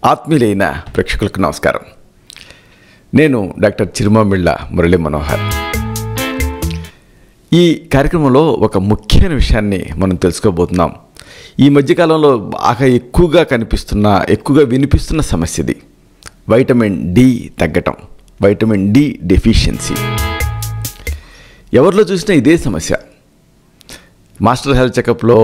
ఆత్మీయులైన ప్రేక్షకులకు నమస్కారం. నేను డాక్టర్ చిరుమామిళ్ళ మురళీ మనోహర్. ఈ కార్యక్రమంలో ఒక ముఖ్యమైన విషయాన్ని మనం తెలుసుకోబోతున్నాం. ఈ మధ్యకాలంలో బాగా ఎక్కువగా వినిపిస్తున్న సమస్య ఇది. వైటమిన్ డి తగ్గటం, వైటమిన్ డి డెఫిషియన్సీ. ఎవరిలో చూసినా ఇదే సమస్య. మాస్టర్ హెల్త్ చెకప్లో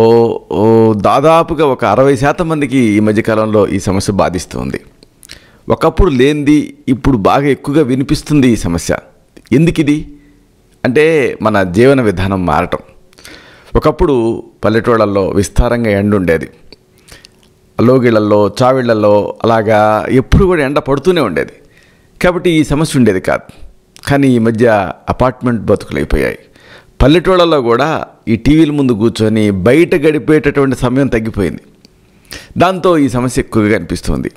దాదాపుగా ఒక 60% మందికి ఈ మధ్యకాలంలో ఈ సమస్య బాధిస్తుంది. ఒకప్పుడు లేనిది ఇప్పుడు బాగా ఎక్కువగా వినిపిస్తుంది ఈ సమస్య. ఎందుకు ఇది అంటే మన జీవన విధానం మారటం. ఒకప్పుడు పల్లెటూళ్ళల్లో విస్తారంగా ఎండ ఉండేది. లోగిళ్లలో, చావిళ్లలో అలాగా ఎప్పుడు కూడా ఎండ పడుతూనే ఉండేది. కాబట్టి ఈ సమస్య ఉండేది కాదు. కానీ ఈ మధ్య అపార్ట్మెంట్ బతుకులైపోయాయి. పల్లెటూళ్ళలో కూడా ఈ టీవీల ముందు కూర్చొని బయట గడిపేటటువంటి సమయం తగ్గిపోయింది. దాంతో ఈ సమస్య ఎక్కువగా కనిపిస్తుంది.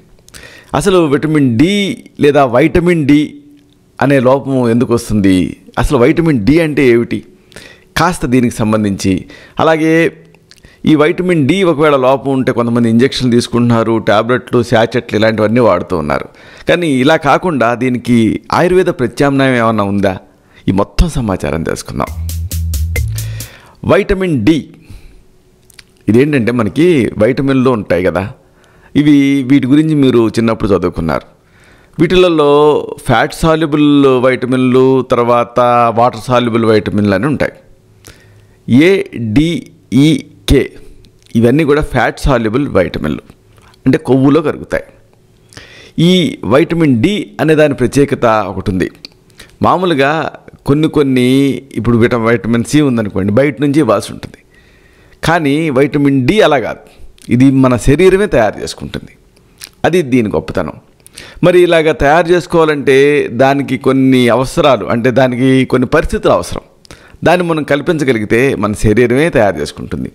అసలు విటమిన్ డి లేదా వైటమిన్ డి అనే లోపం ఎందుకు వస్తుంది? అసలు వైటమిన్ డి అంటే ఏమిటి? కాస్త దీనికి సంబంధించి, అలాగే ఈ వైటమిన్ డి ఒకవేళ లోపం ఉంటే కొంతమంది ఇంజక్షన్లు తీసుకుంటున్నారు, టాబ్లెట్లు, శాచెట్లు ఇలాంటివన్నీ వాడుతూ ఉన్నారు. కానీ ఇలా కాకుండా దీనికి ఆయుర్వేద ప్రత్యామ్నాయం ఏమన్నా ఉందా? ఈ మొత్తం సమాచారం తెలుసుకుందాం. వైటమిన్ డి ఇదేంటంటే మనకి వైటమిన్లు ఉంటాయి కదా, వీటి గురించి మీరు చిన్నప్పుడు చదువుకున్నారు. వీటిలలో ఫ్యాట్ సాల్యుబుల్ వైటమిన్లు, తర్వాత వాటర్ సాల్యుబుల్ వైటమిన్లు అని ఉంటాయి. ఏడిఈకే ఇవన్నీ కూడా ఫ్యాట్ సాల్యుబుల్ వైటమిన్లు, అంటే కొవ్వులో కరుగుతాయి. ఈ వైటమిన్ డి అనే దాని ప్రత్యేకత ఒకటి ఉంది. మామూలుగా కొన్ని ఇప్పుడు వైటమిన్ సి ఉందనుకోండి, బయట నుంచి ఇవ్వాల్సి ఉంటుంది. కానీ వైటమిన్ డి అలా కాదు, ఇది మన శరీరమే తయారు చేసుకుంటుంది. అది దీని గొప్పతనం. మరి ఇలాగ తయారు చేసుకోవాలంటే దానికి కొన్ని అవసరాలు, అంటే దానికి కొన్ని పరిస్థితులు అవసరం. దాన్ని మనం కల్పించగలిగితే మన శరీరమే తయారు చేసుకుంటుంది.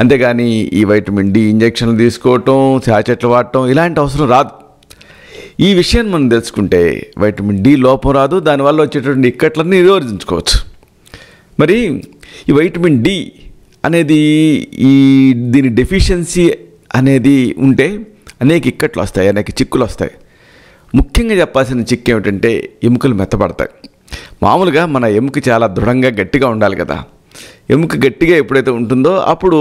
అంతేగాని ఈ వైటమిన్ డి ఇంజక్షన్లు తీసుకోవటం, శాచెట్లు వాడటం ఇలాంటి అవసరం రాదు. ఈ విషయాన్ని మనం తెలుసుకుంటే వైటమిన్ డి లోపం రాదు, దానివల్ల వచ్చేటువంటి ఇక్కట్లన్నీ నిరోధించుకోవచ్చు. మరి ఈ వైటమిన్ డి అనేది దీని డెఫిషియన్సీ అనేది ఉంటే అనేక ఇక్కట్లు వస్తాయి, అనేక చిక్కులు వస్తాయి. ముఖ్యంగా చెప్పాల్సిన చిక్కు ఏమిటంటే ఎముకలు మెత్తబడతాయి. మామూలుగా మన ఎముక చాలా దృఢంగా గట్టిగా ఉండాలి కదా. ఎముక గట్టిగా ఎప్పుడైతే ఉంటుందో అప్పుడు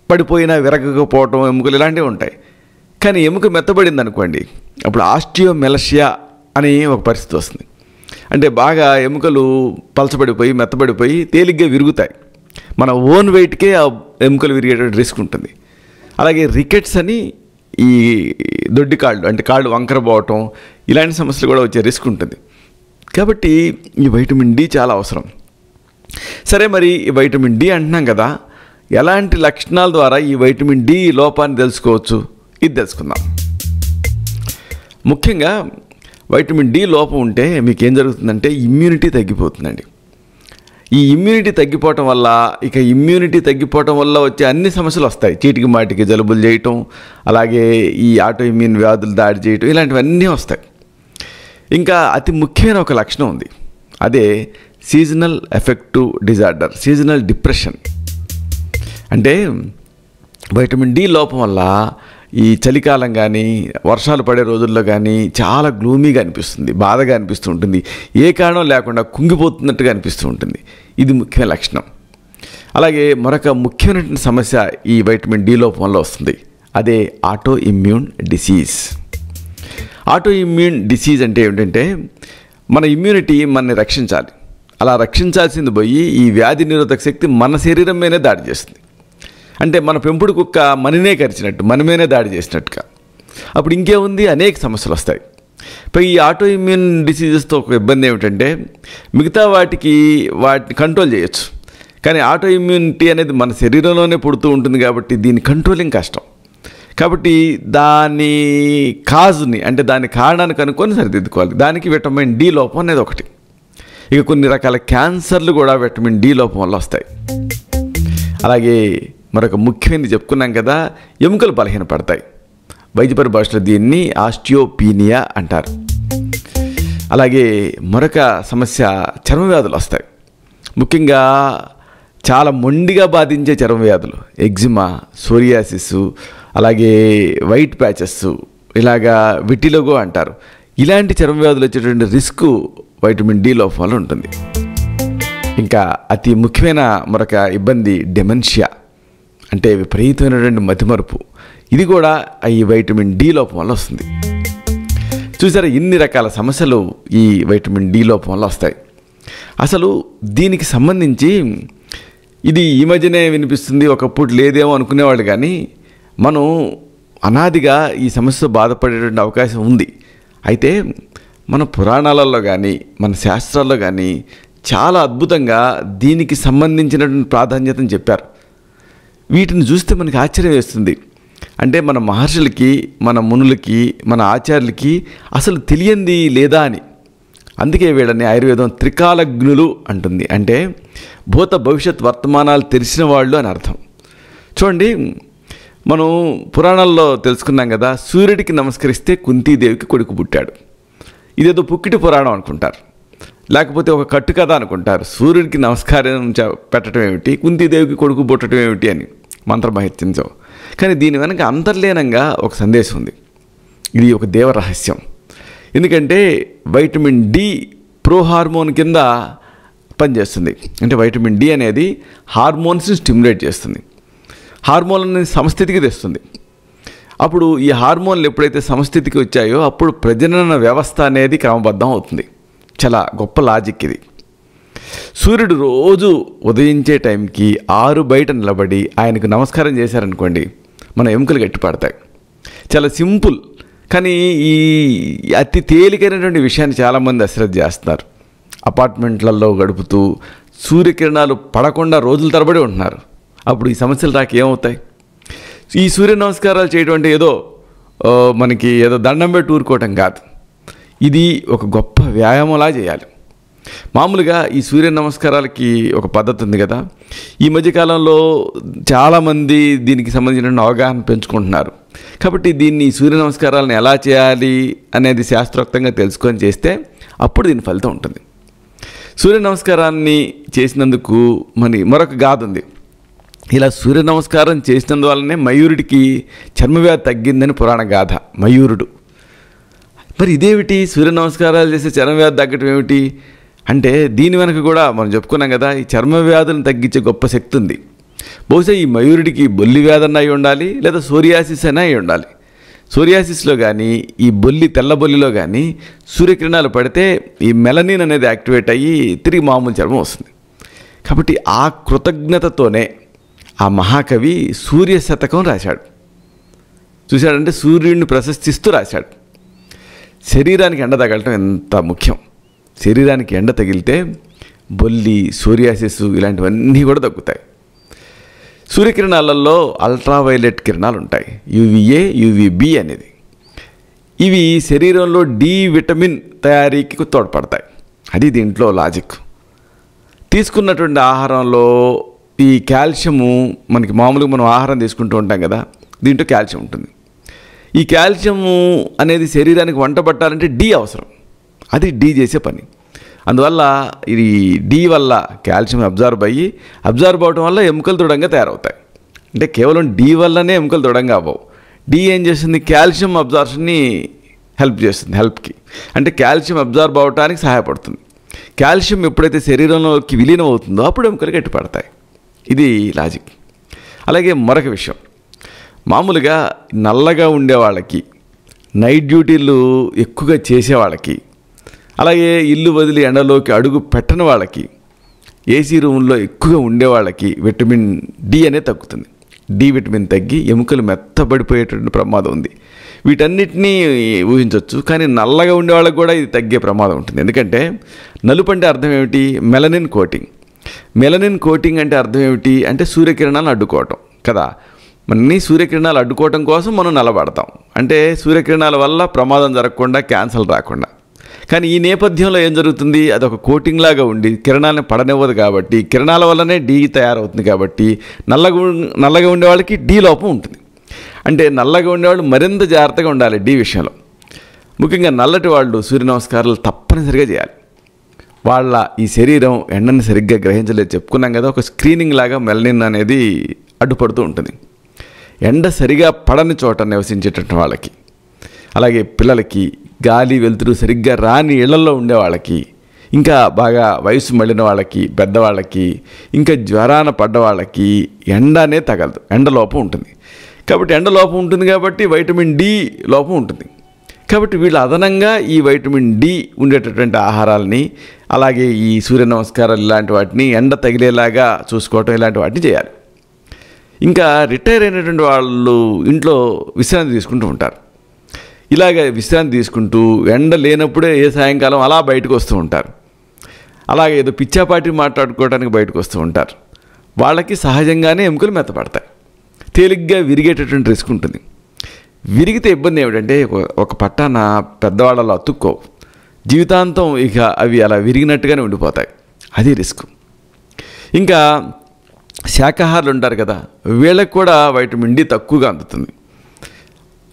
పడిపోయినా విరగకపోవటం, ఎముకలు ఇలాంటివి ఉంటాయి. కానీ ఎముక మెత్తబడింది అనుకోండి, అప్పుడు ఆస్టియోమెలషియా అనే ఒక పరిస్థితి వస్తుంది. అంటే బాగా ఎముకలు పలచబడిపోయి మెత్తబడిపోయి తేలిగ్గా విరుగుతాయి. మన ఓన్ వెయిట్కే ఆ ఎముకలు విరిగేటువంటి రిస్క్ ఉంటుంది. అలాగే రికెట్స్ అని ఈ దొడ్డి కాళ్ళు, అంటే కాళ్ళు వంకర పోవటం ఇలాంటి సమస్యలు కూడా వచ్చే రిస్క్ ఉంటుంది. కాబట్టి ఈ వైటమిన్ డి చాలా అవసరం. సరే, మరి ఈ వైటమిన్ డి అంటున్నాం కదా, ఎలాంటి లక్షణాల ద్వారా ఈ వైటమిన్ డి లోపాన్ని తెలుసుకోవచ్చు? ఇది తెలుసుకుందాం. ముఖ్యంగా వైటమిన్ డి లోపం ఉంటే మీకు ఏం జరుగుతుందంటే ఇమ్యూనిటీ తగ్గిపోతుందండి. ఈ ఇమ్యూనిటీ తగ్గిపోవటం వల్ల వచ్చే అన్ని సమస్యలు వస్తాయి. చీటికి మాటికి జలుబులు చేయటం, అలాగే ఈ ఆటో ఇమ్యూన్ వ్యాధులు దాడి చేయటం ఇలాంటివన్నీ వస్తాయి. ఇంకా అతి ముఖ్యమైన ఒక లక్షణం ఉంది, అదే seasonal effective disorder, seasonal depression. అంటే వైటమిన్ డి లోపం వల్ల ఈ చలికాలం కానీ వర్షాలు పడే రోజుల్లో కానీ చాలా గ్లూమీగా అనిపిస్తుంది, బాధగా అనిపిస్తూ ఉంటుంది, ఏ కారణం లేకుండా కుంగిపోతున్నట్టుగా అనిపిస్తూ ఉంటుంది. ఇది ముఖ్యమైన లక్షణం. అలాగే మరొక ముఖ్యమైన సమస్య ఈ వైటమిన్ డి లోపం వల్ల వస్తుంది, అదే auto immune disease. Auto immune disease అంటే ఏమిటంటే మన ఇమ్యూనిటీ మనని రక్షించాలి. అలా రక్షించాల్సింది పోయి ఈ వ్యాధి నిరోధక శక్తి మన శరీరం మీదే దాడి చేస్తుంది. అంటే మన పెంపుడు కుక్క మననే కరిచినట్టు, మనమేనే దాడి చేసినట్టుగా. అప్పుడు ఇంకేముంది, అనేక సమస్యలు వస్తాయి. ఈ ఆటో ఇమ్యూన్ డిసీజెస్తో ఒక ఇబ్బంది ఏమిటంటే మిగతా వాటిని కంట్రోల్ చేయొచ్చు, కానీ ఆటో ఇమ్యూనిటీ అనేది మన శరీరంలోనే పుడుతూ ఉంటుంది కాబట్టి దీని కంట్రోలింగ్ కష్టం. కాబట్టి దాని కాజుని, అంటే దాని కారణాన్ని కనుక్కొని సరిదిద్దుకోవాలి. దానికి విటమిన్ డి లోపం అనేది ఒకటి. ఇక కొన్ని రకాల క్యాన్సర్లు కూడా విటమిన్ డి లోపం వల్ల వస్తాయి. అలాగే మరొక ముఖ్యమైనది చెప్పుకున్నాం కదా, ఎముకలు బలహీనపడతాయి. వైద్య పరిభాషలో దీన్ని ఆస్టియోపీనియా అంటారు. అలాగే మరొక సమస్య చర్మ వ్యాధులు వస్తాయి. ముఖ్యంగా చాలా మొండిగా బాధించే చర్మ వ్యాధులు, ఎగ్జిమా, సోరియాసిస్, అలాగే వైట్ ప్యాచెస్, ఇలాగా విటిలోగో అంటారు. ఇలాంటి చర్మ వ్యాధులు వచ్చేటువంటి రిస్క్ వైటమిన్ డి లోపం వల్ల ఉంటుంది. ఇంకా అతి ముఖ్యమైన మరొక ఇబ్బంది డెమెన్షియా, అంటే విపరీతమైనటువంటి మతిమరుపు. ఇది కూడా ఈ వైటమిన్ డి లోపం వల్ల వస్తుంది. చూసారా, ఇన్ని రకాల సమస్యలు ఈ వైటమిన్ డి లోపం వల్ల వస్తాయి. అసలు దీనికి సంబంధించి ఇది ఈ మధ్యనే వినిపిస్తుంది, ఒకప్పుడు లేదేమో అనుకునేవాళ్ళు, కానీ మనం అనాదిగా ఈ సమస్యతో బాధపడేటువంటి అవకాశం ఉంది. అయితే మన పురాణాలలో కానీ మన శాస్త్రాల్లో కానీ చాలా అద్భుతంగా దీనికి సంబంధించినటువంటి ప్రాధాన్యతను చెప్పారు. వీటిని చూస్తే మనకి ఆశ్చర్యం వేస్తుంది. అంటే మన మహర్షులకి, మన మునులకి, మన ఆచార్యులకి అసలు తెలియంది లేదా అని. అందుకే వీళ్ళని ఆయుర్వేదం త్రికాలజ్ఞులు అంటుంది. అంటే భూత భవిష్యత్ వర్తమానాలు తెలిసిన వాళ్ళు అని అర్థం. చూడండి, మనం పురాణాల్లో తెలుసుకున్నాం కదా, సూర్యుడికి నమస్కరిస్తే కుంతీదేవికి కొడుకు పుట్టాడు. ఇదేదో పుక్కిటి పురాణం అనుకుంటారు, లేకపోతే ఒక కట్టు కథ అనుకుంటారు. సూర్యుడికి నమస్కారం పెట్టడం ఏమిటి, కుంతీదేవికి కొడుకు పుట్టడం ఏమిటి అని మంత్రమహిత్యంతో. కానీ దీని వెనక అంతర్లీనంగా ఒక సందేశం ఉంది. ఇది ఒక దేవ రహస్యం. ఎందుకంటే వైటమిన్ డి ప్రో హార్మోన్ కింద పనిచేస్తుంది. అంటే వైటమిన్ డి అనేది హార్మోన్స్ని స్టిమ్యులేట్ చేస్తుంది, హార్మోన్లని సమస్థితికి తెస్తుంది. అప్పుడు ఈ హార్మోన్లు ఎప్పుడైతే సమస్థితికి వచ్చాయో అప్పుడు ప్రజనన వ్యవస్థ అనేది క్రమబద్ధం అవుతుంది. చాలా గొప్ప లాజిక్ ఇది. సూర్యుడు రోజు ఉదయించే టైంకి 6 బయట నిలబడి ఆయనకు నమస్కారం చేశారనుకోండి, మన ఎముకలు గట్టిపడతాయి. చాలా సింపుల్, కానీ ఈ అతి తేలికైనటువంటి విషయాన్ని చాలామంది అశ్రద్ధ చేస్తున్నారు. అపార్ట్మెంట్లలో గడుపుతూ సూర్యకిరణాలు పడకుండా రోజుల తరబడి ఉంటున్నారు. అప్పుడు ఈ సమస్యలు రాక ఏమవుతాయి? ఈ సూర్య నమస్కారాలు చేయడం అంటే ఏదో మనకి ఏదో దండం పెట్టి ఊరుకోవటం కాదు. ఇది ఒక గొప్ప వ్యాయామంలా చేయాలి. మామూలుగా ఈ సూర్య నమస్కారాలకి ఒక పద్ధతి ఉంది కదా. ఈ మధ్యకాలంలో చాలామంది దీనికి సంబంధించిన అవగాహన పెంచుకుంటున్నారు. కాబట్టి దీన్ని సూర్య నమస్కారాలను ఎలా చేయాలి అనేది శాస్త్రోక్తంగా తెలుసుకొని చేస్తే అప్పుడు దీని ఫలితం ఉంటుంది. సూర్య నమస్కారాన్ని చేసినందుకు మరొక గాథ ఉంది. ఇలా సూర్య నమస్కారం చేసినందువల్లనే మయూరుడికి చర్మవ్యాధి తగ్గిందని పురాణ గాథ. మయూరుడు మరి ఇదేమిటి, సూర్య నమస్కారాలు చేస్తే చర్మవ్యాధి తగ్గటం ఏమిటి అంటే దీని వెనక కూడా మనం చెప్పుకున్నాం కదా, ఈ చర్మ వ్యాధులను తగ్గించే గొప్ప శక్తి ఉంది. బహుశా ఈ మయూరుడికి బొల్లి వ్యాధి అయి ఉండాలి, లేదా సోరియాసిస్ అయినా అయి ఉండాలి. సోరియాసిస్లో కానీ ఈ తెల్ల బొల్లిలో కానీ సూర్యకిరణాలు పడితే ఈ మెలనిన్ అనేది యాక్టివేట్ అయ్యి తిరిగి మామూలు చర్మం వస్తుంది. కాబట్టి ఆ కృతజ్ఞతతోనే ఆ మహాకవి సూర్య శతకం రాశాడు. చూశాడంటే సూర్యుడిని ప్రశస్తిస్తూ రాశాడు. శరీరానికి ఎండ తగలటం ఎంత ముఖ్యం. శరీరానికి ఎండ తగిలితే బొల్లి, సోరియాసిస్ ఇలాంటివన్నీ కూడా తగ్గుతాయి. సూర్యకిరణాలలో అల్ట్రావైలెట్ కిరణాలు ఉంటాయి, యూవీఏ, యూవీబీ అనేది. ఇవి శరీరంలో డి విటమిన్ తయారీకి తోడ్పడతాయి. అది దీంట్లో లాజిక్. తీసుకున్నటువంటి ఆహారంలో ఈ కాల్షియము మనకి మామూలుగా మనం ఆహారం తీసుకుంటూ ఉంటాం కదా, దీంట్లో కాల్షియం ఉంటుంది. ఈ కాల్షియము అనేది శరీరానికి వంట పట్టాలంటే డి అవసరం. అది డి చేసే పని. అందువల్ల ఇది డి వల్ల కాల్షియం అబ్జార్బ్ అవటం వల్ల ఎముకలు దృఢంగా తయారవుతాయి. అంటే కేవలం డి వల్లనే ఎముకలు దృఢంగా అవ్వవు. డి ఏం చేస్తుంది, కాల్షియం అబ్జార్ప్షన్ని హెల్ప్ చేస్తుంది. అంటే కాల్షియం అబ్జార్బ్ అవడానికి సహాయపడుతుంది. కాల్షియం ఎప్పుడైతే శరీరంలోకి విలీనం అవుతుందో అప్పుడు ఎముకలు గట్టిపడతాయి. ఇది లాజిక్. అలాగే మరొక విషయం, మామూలుగా నల్లగా ఉండే వాళ్ళకి, నైట్ డ్యూటీలు ఎక్కువగా చేసేవాళ్ళకి, అలాగే ఇల్లు వదిలి ఎండలోకి అడుగు పెట్టని వాళ్ళకి, ఏసీ రూమ్లో ఎక్కువగా ఉండేవాళ్ళకి విటమిన్ డి అనేది తగ్గుతుంది. డి విటమిన్ తగ్గి ఎముకలు మెత్తబడిపోయేటువంటి ప్రమాదం ఉంది. వీటన్నిటినీ ఊహించవచ్చు. కానీ నల్లగా ఉండే వాళ్ళకి కూడా ఇది తగ్గే ప్రమాదం ఉంటుంది. ఎందుకంటే నలుపు అంటే అర్థం ఏమిటి, మెలనిన్ కోటింగ్. మెలనిన్ కోటింగ్ అంటే అర్థం ఏమిటి అంటే సూర్యకిరణాలను అడ్డుకోవటం కదా. మనని సూర్యకిరణాలు అడ్డుకోవటం కోసం మనం నల్లబడతాం. అంటే సూర్యకిరణాల వల్ల ప్రమాదం జరగకుండా, క్యాన్సర్ రాకుండా. కానీ ఈ నేపథ్యంలో ఏం జరుగుతుంది, అదొక కోటింగ్ లాగా ఉండి కిరణాలను పడనివ్వదు. కాబట్టి కిరణాల వల్లనే డి తయారవుతుంది. కాబట్టి నల్లగా ఉండే వాళ్ళకి డి లోపం ఉంటుంది. అంటే నల్లగా ఉండేవాళ్ళు మరింత జాగ్రత్తగా ఉండాలి డి విషయంలో. ముఖ్యంగా నల్లటి వాళ్ళు సూర్య నమస్కారాలు తప్పనిసరిగా చేయాలి. వాళ్ళ ఈ శరీరం ఎండని సరిగ్గా గ్రహించలేదు. చెప్పుకున్నాం కదా, ఒక స్క్రీనింగ్ లాగా మెలనిన్ అనేది అడ్డుపడుతూ ఉంటుంది. ఎండ సరిగా పడని చోట నివసించేటటువంటి వాళ్ళకి, అలాగే పిల్లలకి, గాలి వెలుతురు సరిగ్గా రాని ఇళ్లలో ఉండే వాళ్ళకి, ఇంకా బాగా వయసు మళ్ళిన వాళ్ళకి, పెద్దవాళ్ళకి, ఇంకా జ్వరాన పడ్డ వాళ్ళకి ఎండనే తగలదు, ఎండ లోపం ఉంటుంది. కాబట్టి ఎండ లోపం ఉంటుంది కాబట్టి వైటమిన్ డి లోపం ఉంటుంది. కాబట్టి వీళ్ళు అదనంగా ఈ వైటమిన్ డి ఉండేటటువంటి ఆహారాలని, అలాగే ఈ సూర్య నమస్కారాలు ఇలాంటి వాటిని ఎండ తగిలేలాగా చూసుకోవటం, ఇలాంటి వాటిని చేయాలి. ఇంకా రిటైర్ అయినటువంటి వాళ్ళు ఇంట్లో విశ్రాంతి తీసుకుంటూ ఉంటారు. ఇలాగ విశ్రాంతి తీసుకుంటూ ఎండ లేనప్పుడే సాయంకాలం అలా బయటకు వస్తూ ఉంటారు. అలాగే ఏదో పిచ్చాపాటి మాట్లాడుకోవడానికి బయటకు వస్తూ ఉంటారు. వాళ్ళకి సహజంగానే ఎముకలు మెత్తపడతాయి, తేలిగ్గా విరిగేటటువంటి రిస్క్ ఉంటుంది. విరిగితే ఇబ్బంది ఏమిటంటే ఒక పట్టాన పెద్దవాళ్ళలో అతుక్కోవు, జీవితాంతం ఇక అవి అలా విరిగినట్టుగానే ఉండిపోతాయి, అది రిస్క్. ఇంకా శాకాహారులు ఉంటారు కదా, వీళ్ళకి కూడా వైటమిన్ డి తక్కువగా అందుతుంది.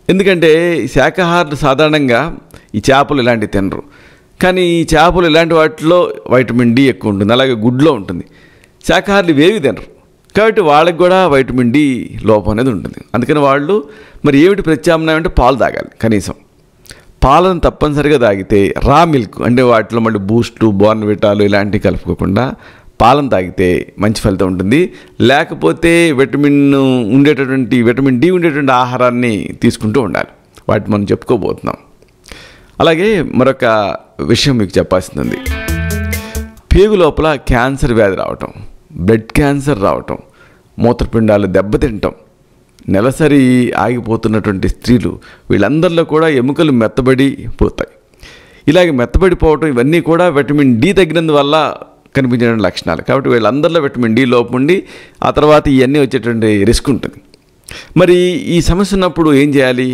ఎందుకంటే శాకాహారులు సాధారణంగా ఈ చేపలు ఇలాంటివి తినరు, కానీ ఈ చేపలు ఇలాంటి వాటిలో వైటమిన్ డి ఎక్కువ ఉంటుంది, అలాగే గుడ్లో ఉంటుంది. శాకాహారులు ఇవేవి తినరు, కాబట్టి వాళ్ళకి కూడా వైటమిన్ డి లోపం అనేది ఉంటుంది. అందుకని వాళ్ళు మరి ఏమిటి ప్రత్యామ్నాయం అంటే పాలు తాగాలి. కనీసం పాలను తప్పనిసరిగా తాగితే, రా మిల్క్ అంటే వాటిలో మళ్ళీ బూస్టు, బోర్న్విటాలు ఇలాంటివి కలుపుకోకుండా పాలను తాగితే మంచి ఫలితం ఉంటుంది. లేకపోతే విటమిన్ డి ఉండేటువంటి ఆహారాన్ని తీసుకుంటూ ఉండాలి. వాటిని మనం చెప్పుకోబోతున్నాం. అలాగే మరొక విషయం మీకు చెప్పాల్సింది, పేగు లోపల క్యాన్సర్ వ్యాధి రావటం, బ్లడ్ క్యాన్సర్ రావటం, మూత్రపిండాలు దెబ్బతింటాం, నెలసరి ఆగిపోతున్నటువంటి స్త్రీలు, వీళ్ళందరిలో కూడా ఎముకలు మెత్తబడి పోతాయి. ఇలాగే మెత్తబడిపోవటం ఇవన్నీ కూడా విటమిన్ డి తగ్గినందువల్ల కనిపించే లక్షణాలు. కాబట్టి వీళ్ళందరిలో విటమిన్ డి లోపం ఉండి ఆ తర్వాత ఇవన్నీ వచ్చేటువంటి రిస్క్ ఉంటుంది. మరి ఈ సమస్య ఉన్నప్పుడు ఏం చేయాలి?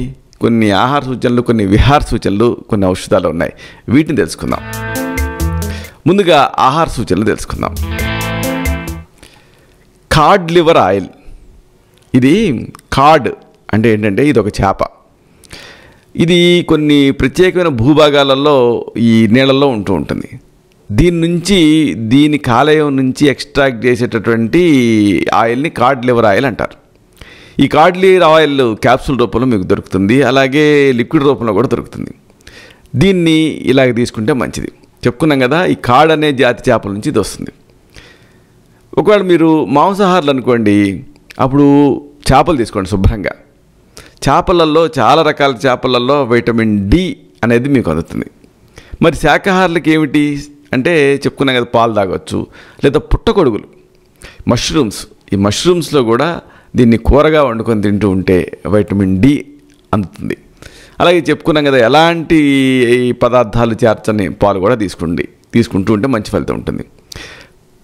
కొన్ని ఆహార సూచనలు, కొన్ని విహార సూచనలు, కొన్ని ఔషధాలు ఉన్నాయి. వీటిని తెలుసుకుందాం. ముందుగా ఆహార సూచనలు తెలుసుకుందాం. Codd liver oil. ఇది కాడ్ అంటే ఏంటంటే ఇది ఒక చేప. ఇది కొన్ని ప్రత్యేకమైన భూభాగాలలో ఈ నీళ్ళల్లో ఉంటూ ఉంటుంది. దీని కాలేయం నుంచి ఎక్స్ట్రాక్ట్ చేసేటటువంటి ఆయిల్ని కాడ్ లివర్ ఆయిల్ అంటారు. ఈ కాడ్ లివర్ ఆయిల్ క్యాప్సూల్ రూపంలో మీకు దొరుకుతుంది, అలాగే లిక్విడ్ రూపంలో కూడా దొరుకుతుంది. దీన్ని ఇలాగ తీసుకుంటే మంచిది. చెప్పుకున్నాం కదా, ఈ కాడ్ అనే జాతి చేపల నుంచి ఇది వస్తుంది. ఒకవేళ మీరు మాంసాహారులు అనుకోండి, అప్పుడు చేపలు తీసుకోండి శుభ్రంగా. చేపలలో చాలా రకాల చేపలలో వైటమిన్ డి అనేది మీకు అందుతుంది. మరి శాకాహారులకు ఏమిటి అంటే చెప్పుకున్నాం కదా, పాలు తాగొచ్చు, లేదా పుట్టగొడుగులు, మష్రూమ్స్. ఈ మష్రూమ్స్లో కూడా దీన్ని కూరగా వండుకొని తింటూ ఉంటే వైటమిన్ డి అందుతుంది. అలాగే చెప్పుకున్నాం కదా, ఎలాంటి పదార్థాలు చేర్చని పాలు కూడా తీసుకుంటూ ఉంటే మంచి ఫలితం ఉంటుంది.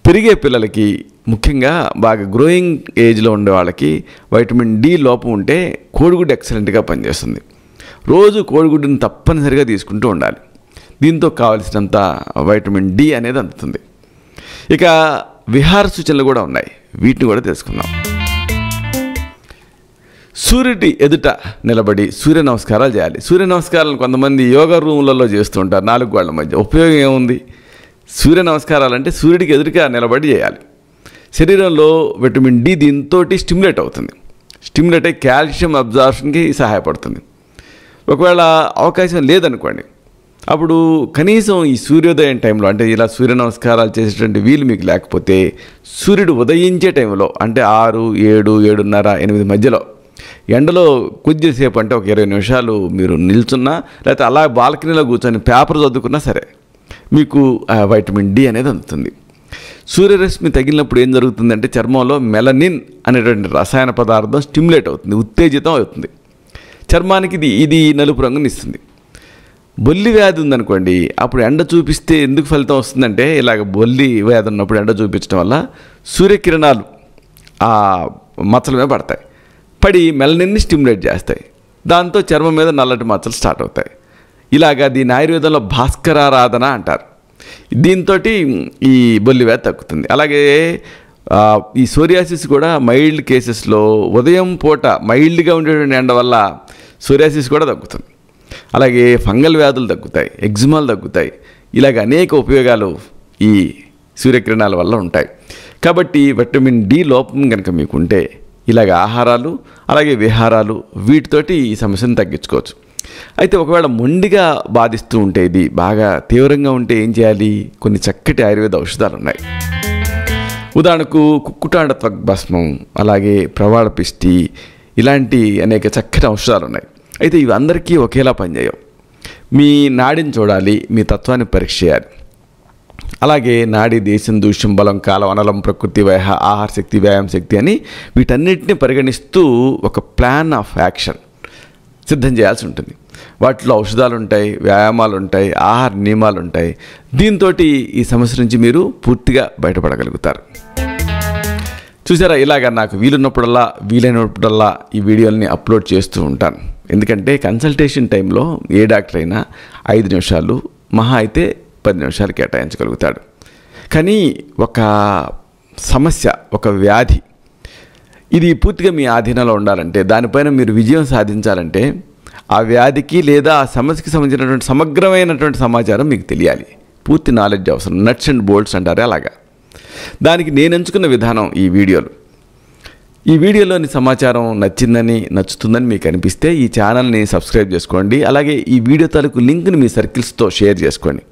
పెరిగే పిల్లలకి, ముఖ్యంగా బాగా గ్రోయింగ్ ఏజ్లో ఉండే వాళ్ళకి వైటమిన్ డి లోపం ఉంటే కోడిగుడ్డు ఎక్సలెంట్గా పనిచేస్తుంది. రోజు కోడిగుడ్డుని తప్పనిసరిగా తీసుకుంటూ ఉండాలి. దీంతో కావలసినంత వైటమిన్ డి అనేది అందుతుంది. ఇక విహార సూచనలు కూడా ఉన్నాయి, వీటిని కూడా తెలుసుకుందాం. సూర్యుడి ఎదుట నిలబడి సూర్య నమస్కారాలు చేయాలి. సూర్య నమస్కారాలు కొంతమంది యోగా రూములలో చేస్తూ ఉంటారు 4 గోళ్ల మధ్య. ఉపయోగం ఏముంది? సూర్య నమస్కారాలు అంటే సూర్యుడికి ఎదురుగా నిలబడి చేయాలి. శరీరంలో విటమిన్ డి దీంతో స్టిమ్యులేట్ అవుతుంది. స్టిమ్యులేట్ అయ్యి కాల్షియం అబ్జార్ప్షన్కి సహాయపడుతుంది. ఒకవేళ అవకాశం లేదనుకోండి, అప్పుడు కనీసం ఈ సూర్యోదయం టైంలో, అంటే ఇలా సూర్య నమస్కారాలు చేసేటువంటి వీలు మీకు లేకపోతే సూర్యుడు ఉదయించే టైంలో, అంటే 6, 7, 7:30, 8 మధ్యలో ఎండలో కొద్దిసేపు, అంటే ఒక 20 నిమిషాలు మీరు నిల్చున్నా, లేకపోతే అలా బాల్కనీలో కూర్చొని పేపర్ చదువుకున్నా సరే మీకు వైటమిన్ డి అనేది అందుతుంది. సూర్యరశ్మి తగిలినప్పుడు ఏం జరుగుతుందంటే చర్మంలో మెలనిన్ అనేటువంటి రసాయన పదార్థం స్టిమ్యులేట్ అవుతుంది, ఉత్తేజితం అవుతుంది. చర్మానికి ఇది నలుపు రంగుని ఇస్తుంది. బొల్లి వ్యాధి ఉందనుకోండి, అప్పుడు ఎండ చూపిస్తే ఎందుకు ఫలితం వస్తుందంటే, ఇలాగ బొల్లి వ్యాధి ఉన్నప్పుడు ఎండ చూపించడం వల్ల సూర్యకిరణాలు ఆ మచ్చల మీద పడి మెలనిన్ని స్టిమ్యులేట్ చేస్తాయి. దాంతో చర్మం మీద నల్లటి మచ్చలు స్టార్ట్ అవుతాయి. ఇలాగా దీని ఆయుర్వేదంలో భాస్కరారాధన అంటారు. దీంతో ఈ బొల్లి వ్యాధి తగ్గుతుంది. అలాగే ఈ సోరియాసిస్ కూడా మైల్డ్ కేసెస్లో ఉదయం పూట మైల్డ్గా ఉండేటువంటి ఎండ వల్ల సోరియాసిస్ కూడా తగ్గుతుంది. అలాగే ఫంగల్ వ్యాధులు తగ్గుతాయి, ఎగ్జిమాలు తగ్గుతాయి. ఇలాగ అనేక ఉపయోగాలు ఈ సూర్యకిరణాల వల్ల ఉంటాయి. కాబట్టి విటమిన్ డి లోపం కనుక మీకుంటే ఇలాగ ఆహారాలు అలాగే విహారాలు వీటితోటి ఈ సమస్యను తగ్గించుకోవచ్చు. అయితే ఒకవేళ మొండిగా బాధిస్తూ ఉంటే, ఇది బాగా తీవ్రంగా ఉంటే ఏం చేయాలి? కొన్ని చక్కటి ఆయుర్వేద ఔషధాలు ఉన్నాయి. ఉదాహరణకు కుక్కుటాండ త్వగ్భస్మం, అలాగే ప్రవాళ పిష్టి, ఇలాంటి అనేక చక్కటి ఔషధాలు ఉన్నాయి. అయితే ఇవి అందరికీ ఒకేలా పనిచేయవు. మీ నాడిని చూడాలి, మీ తత్వాన్ని పరీక్ష చేయాలి. అలాగే నాడి, దేశం, దూష్యం, బలం, కాలం, అనలం, ప్రకృతి, వయహ, ఆహార శక్తి, వ్యాయామ శక్తి అని వీటన్నిటిని పరిగణిస్తూ ఒక ప్లాన్ ఆఫ్ యాక్షన్ సిద్ధం చేయాల్సి ఉంటుంది. వాటిలో ఔషధాలు ఉంటాయి, వ్యాయామాలు ఉంటాయి, ఆహార నియమాలు ఉంటాయి. దీంతో ఈ సమస్య నుంచి మీరు పూర్తిగా బయటపడగలుగుతారు. చూసారా, ఇలాగ నాకు వీలైనప్పుడల్లా ఈ వీడియోల్ని అప్లోడ్ చేస్తూ ఉంటాను. ఎందుకంటే కన్సల్టేషన్ టైంలో ఏ డాక్టర్ అయినా 5 నిమిషాలు, మహా అయితే 10 నిమిషాలు కేటాయించగలుగుతాడు. కానీ ఒక సమస్య, ఒక వ్యాధి, ఇది పూర్తిగా మీ ఆధీనంలో ఉండాలంటే, దానిపైన మీరు విజయం సాధించాలంటే ఆ వ్యాధికి లేదా ఆ సమస్యకి సంబంధించినటువంటి సమగ్రమైనటువంటి సమాచారం మీకు తెలియాలి. పూర్తి నాలెడ్జ్ అవసరం. నట్స్ అండ్ బోల్ట్స్ అంటారే అలాగా. దానికి నేను ఎంచుకున్న విధానం ఈ వీడియోలు. ఈ వీడియోలోని సమాచారం నచ్చుతుందని మీకు అనిపిస్తే ఈ ఛానల్ని సబ్స్క్రైబ్ చేసుకోండి. అలాగే ఈ వీడియో తాలూకు లింక్ని మీ సర్కిల్స్తో షేర్ చేసుకోండి.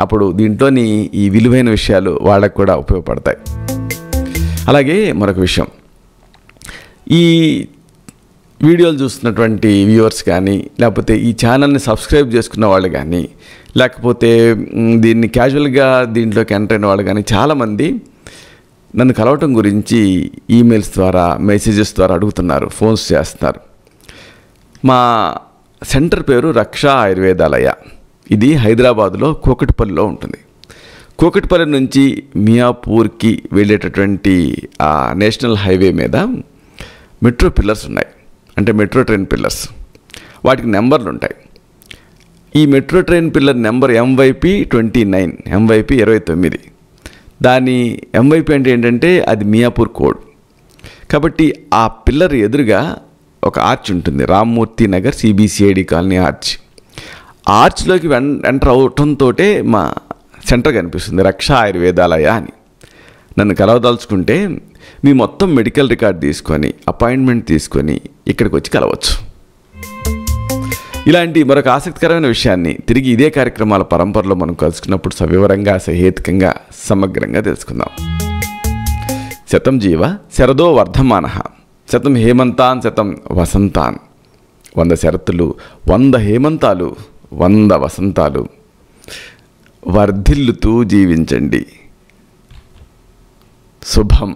అప్పుడు దీంట్లోని ఈ విలువైన విషయాలు వాళ్ళకు కూడా ఉపయోగపడతాయి. అలాగే మరొక విషయం, ఈ వీడియోలు చూస్తున్నటువంటి వ్యూవర్స్ కానీ, లేకపోతే ఈ ఛానల్ని సబ్స్క్రైబ్ చేసుకున్న వాళ్ళు కానీ, లేకపోతే దీన్ని క్యాజువల్గా దీంట్లోకి ఎంటర్ అయిన వాళ్ళు కానీ చాలామంది నన్ను కలవటం గురించి ఈమెయిల్స్ ద్వారా, మెసేజెస్ ద్వారా అడుగుతున్నారు, ఫోన్స్ చేస్తున్నారు. మా సెంటర్ పేరు రక్ష ఆయుర్వేదాలయ. ఇది హైదరాబాద్లో కూకట్పల్లిలో ఉంటుంది. కూకట్పల్లి నుంచి మియాపూర్కి వెళ్ళేటటువంటి ఆ నేషనల్ హైవే మీద మెట్రో పిల్లర్స్ ఉన్నాయి. అంటే మెట్రో ట్రైన్ పిల్లర్స్, వాటికి నెంబర్లు ఉంటాయి. ఈ metro train pillar number MYP 29, MYP 29. దాని MYP అంటే ఏంటంటే అది మియాపూర్ కోడ్. కాబట్టి ఆ పిల్లర్ ఎదురుగా ఒక ఆర్చ్ ఉంటుంది, Rammurthy Nagar CBCID colony arch. ఆర్చ్లోకి ఎంటర్ అవటంతో మా సెంటర్ కనిపిస్తుంది, రక్ష ఆయుర్వేదాలయ అని. నన్ను కలవదలుచుకుంటే మీ మొత్తం మెడికల్ రికార్డ్ తీసుకొని, అపాయింట్మెంట్ తీసుకొని ఇక్కడికి వచ్చి కలవచ్చు. ఇలాంటి మరొక ఆసక్తికరమైన విషయాన్ని తిరిగి ఇదే కార్యక్రమాల పరంపరలో మనం కలుసుకున్నప్పుడు సవివరంగా, సహేతుకంగా, సమగ్రంగా తెలుసుకుందాం. శతం జీవ శరదో వర్ధమానః, శతం హేమంతాన్ శతం వసంతాన్. 100 శరతులు, 100 హేమంతాలు, 100 వసంతాలు. వర్ధిల్లుతూ జీవించండి. శుభం.